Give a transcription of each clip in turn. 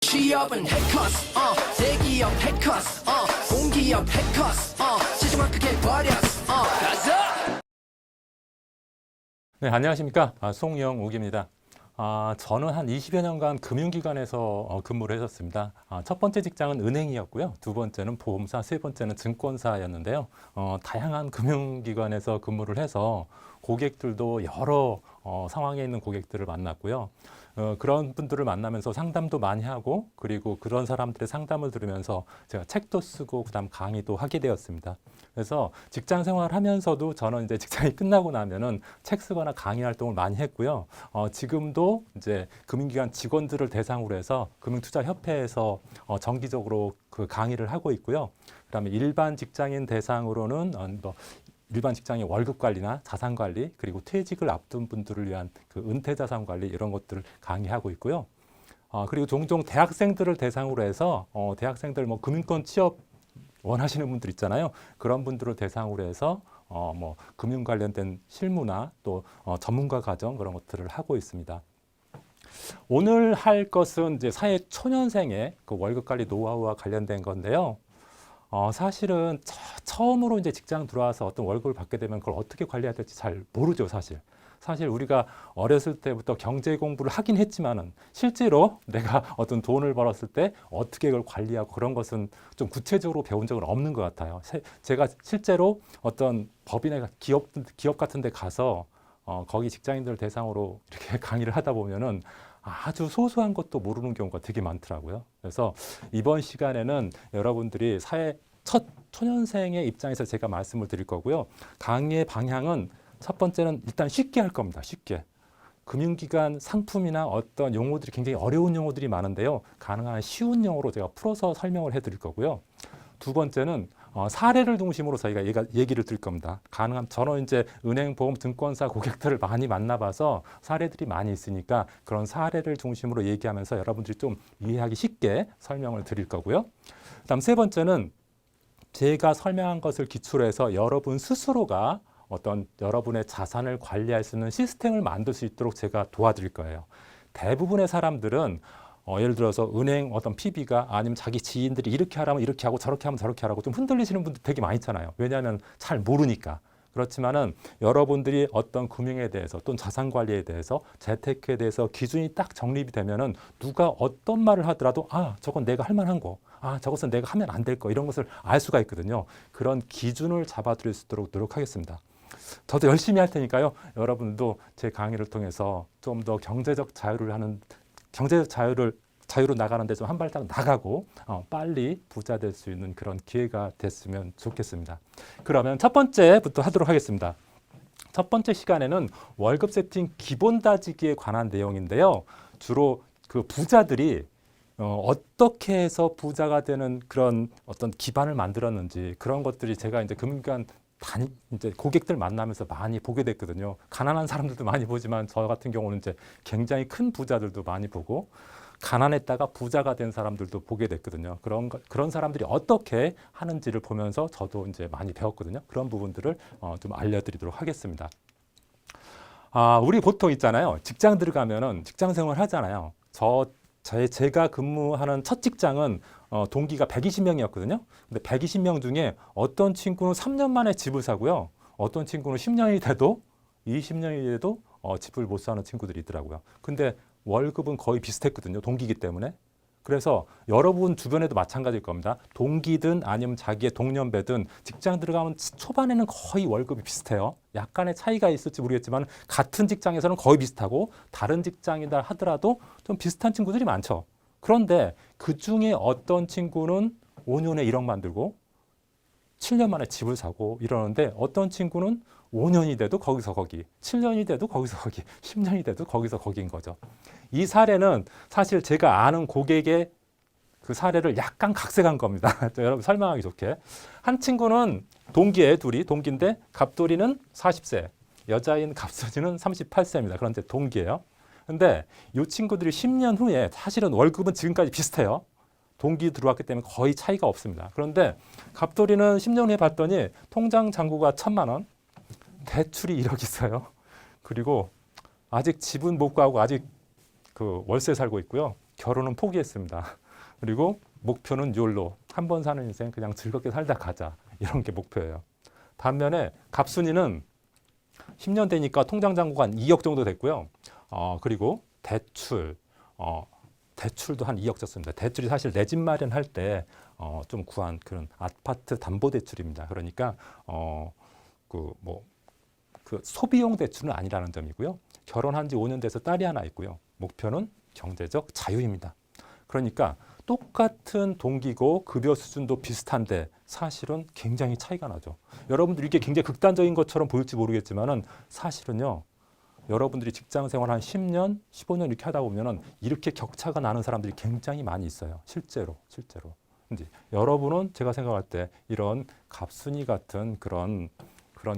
취업은 해커스, 대기업 해커스, 공기업 해커스, 시중을 크게 버렸어, 가자! 네, 안녕하십니까. 송영욱입니다. 저는 한 20여 년간 금융기관에서 근무를 했었습니다. 첫 번째 직장은 은행이었고요. 두 번째는 보험사, 세 번째는 증권사였는데요. 다양한 금융기관에서 근무를 해서 고객들도 여러 상황에 있는 고객들을 만났고요. 그런 분들을 만나면서 상담도 많이 하고, 그리고 그런 사람들의 상담을 들으면서 제가 책도 쓰고 그다음 강의도 하게 되었습니다. 그래서 직장 생활하면서도 저는 이제 직장이 끝나고 나면은 책 쓰거나 강의 활동을 많이 했고요. 지금도 이제 금융기관 직원들을 대상으로 해서 금융투자협회에서 정기적으로 그 강의를 하고 있고요. 그다음에 일반 직장인 대상으로는 일반 직장의 월급 관리나 자산 관리, 그리고 퇴직을 앞둔 분들을 위한 그 은퇴 자산 관리, 이런 것들을 강의하고 있고요. 그리고 종종 대학생들을 대상으로 해서 대학생들 금융권 취업 원하시는 분들 있잖아요. 그런 분들을 대상으로 해서 금융 관련된 실무나 또 전문가 과정, 그런 것들을 하고 있습니다. 오늘 할 것은 이제 사회 초년생의 그 월급 관리 노하우와 관련된 건데요. 사실은 처음으로 이제 직장 들어와서 어떤 월급을 받게 되면 그걸 어떻게 관리해야 될지 잘 모르죠, 사실. 사실 우리가 어렸을 때부터 경제 공부를 하긴 했지만은 실제로 내가 어떤 돈을 벌었을 때 어떻게 그걸 관리하고 그런 것은 좀 구체적으로 배운 적은 없는 것 같아요. 제가 실제로 어떤 법인의 기업 같은 데 가서 거기 직장인들 대상으로 이렇게 강의를 하다 보면은 아주 소소한 것도 모르는 경우가 되게 많더라고요. 그래서 이번 시간에는 여러분들이 사회 첫 초년생의 입장에서 제가 말씀을 드릴 거고요. 강의의 방향은 첫 번째는 일단 쉽게 할 겁니다. 쉽게. 금융기관 상품이나 어떤 용어들이 굉장히 어려운 용어들이 많은데요. 가능한 쉬운 용어로 제가 풀어서 설명을 해드릴 거고요. 두 번째는 사례를 중심으로 저희가 얘기를 드릴 겁니다. 저는 이제 은행, 보험, 증권사 고객들을 많이 만나봐서 사례들이 많이 있으니까 그런 사례를 중심으로 얘기하면서 여러분들이 좀 이해하기 쉽게 설명을 드릴 거고요. 그다음 세 번째는 제가 설명한 것을 기초로 해서 여러분 스스로가 어떤 여러분의 자산을 관리할 수 있는 시스템을 만들 수 있도록 제가 도와드릴 거예요. 대부분의 사람들은 예를 들어서 은행 어떤 PB가 아니면 자기 지인들이 이렇게 하라면 이렇게 하고 저렇게 하면 저렇게 하라고 좀 흔들리시는 분들 되게 많이 있잖아요. 왜냐하면 잘 모르니까. 그렇지만은 여러분들이 어떤 금융에 대해서 또는 자산 관리에 대해서 재테크에 대해서 기준이 딱 정립이 되면은 누가 어떤 말을 하더라도 저건 내가 할 만한 거, 저것은 내가 하면 안 될 거, 이런 것을 알 수가 있거든요. 그런 기준을 잡아드릴 수 있도록 노력하겠습니다. 저도 열심히 할 테니까요. 여러분도 제 강의를 통해서 좀 더 경제적 자유로 나가는 데 좀 한 발짝 나가고 빨리 부자 될 수 있는 그런 기회가 됐으면 좋겠습니다. 그러면 첫 번째부터 하도록 하겠습니다. 첫 번째 시간에는 월급 세팅 기본 다지기에 관한 내용인데요. 주로 그 부자들이 어떻게 해서 부자가 되는 그런 어떤 기반을 만들었는지, 그런 것들이 제가 이제 금융기관 이제 고객들 만나면서 많이 보게 됐거든요. 가난한 사람들도 많이 보지만 저 같은 경우는 이제 굉장히 큰 부자들도 많이 보고, 가난했다가 부자가 된 사람들도 보게 됐거든요. 그런 사람들이 어떻게 하는지를 보면서 저도 이제 많이 배웠거든요. 그런 부분들을 좀 알려드리도록 하겠습니다. 우리 보통 있잖아요. 직장 들어가면은 직장 생활 하잖아요. 제가 근무하는 첫 직장은 동기가 120명이었거든요. 근데 120명 중에 어떤 친구는 3년 만에 집을 사고요. 어떤 친구는 10년이 돼도 20년이 돼도 집을 못 사는 친구들이 있더라고요. 근데 월급은 거의 비슷했거든요. 동기이기 때문에. 그래서 여러분 주변에도 마찬가지일 겁니다. 동기든 아니면 자기의 동년배든 직장 들어가면 초반에는 거의 월급이 비슷해요. 약간의 차이가 있을지 모르겠지만 같은 직장에서는 거의 비슷하고, 다른 직장이다 하더라도 좀 비슷한 친구들이 많죠. 그런데 그 중에 어떤 친구는 5년에 1억 만들고 7년 만에 집을 사고 이러는데, 어떤 친구는 5년이 돼도 거기서 거기, 7년이 돼도 거기서 거기, 10년이 돼도 거기서 거기인 거죠. 이 사례는 사실 제가 아는 고객의 그 사례를 약간 각색한 겁니다. 여러분 설명하기 좋게. 한 친구는 둘이 동기인데, 갑돌이는 40세, 여자인 갑서진은 38세입니다. 그런데 동기예요. 근데 이 친구들이 10년 후에 사실은 월급은 지금까지 비슷해요. 동기 들어왔기 때문에 거의 차이가 없습니다. 그런데 갑돌이는 10년 후에 봤더니 통장 잔고가 1,000만 원, 대출이 1억 있어요. 그리고 아직 집은 못 구하고 아직 그 월세 살고 있고요. 결혼은 포기했습니다. 그리고 목표는 욜로, 한 번 사는 인생 그냥 즐겁게 살다 가자. 이런 게 목표예요. 반면에 갑순이는 10년 되니까 통장 잔고가 한 2억 정도 됐고요. 그리고 대출도 한 2억 졌습니다. 대출이 사실 내 집 마련할 때 좀 구한 그런 아파트 담보 대출입니다. 그러니까 그 소비용 대출은 아니라는 점이고요. 결혼한 지 5년 돼서 딸이 하나 있고요. 목표는 경제적 자유입니다. 그러니까 똑같은 동기고 급여 수준도 비슷한데 사실은 굉장히 차이가 나죠. 여러분들 이게 굉장히 극단적인 것처럼 보일지 모르겠지만은 사실은요. 여러분들이 직장 생활 한 10년, 15년 이렇게 하다 보면은 이렇게 격차가 나는 사람들이 굉장히 많이 있어요. 실제로. 근데 여러분은 제가 생각할 때 이런 갑순이 같은 그런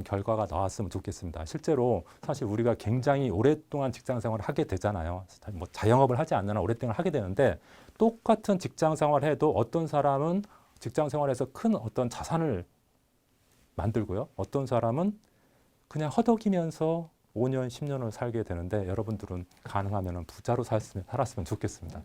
결과가 나왔으면 좋겠습니다. 실제로 사실 우리가 굉장히 오랫동안 직장 생활을 하게 되잖아요. 뭐 자영업을 하지 않는 한 오랫동안 하게 되는데 똑같은 직장 생활을 해도 어떤 사람은 직장 생활에서 큰 어떤 자산을 만들고요. 어떤 사람은 그냥 허덕이면서 5년, 10년을 살게 되는데 여러분들은 가능하면 부자로 살았으면 좋겠습니다.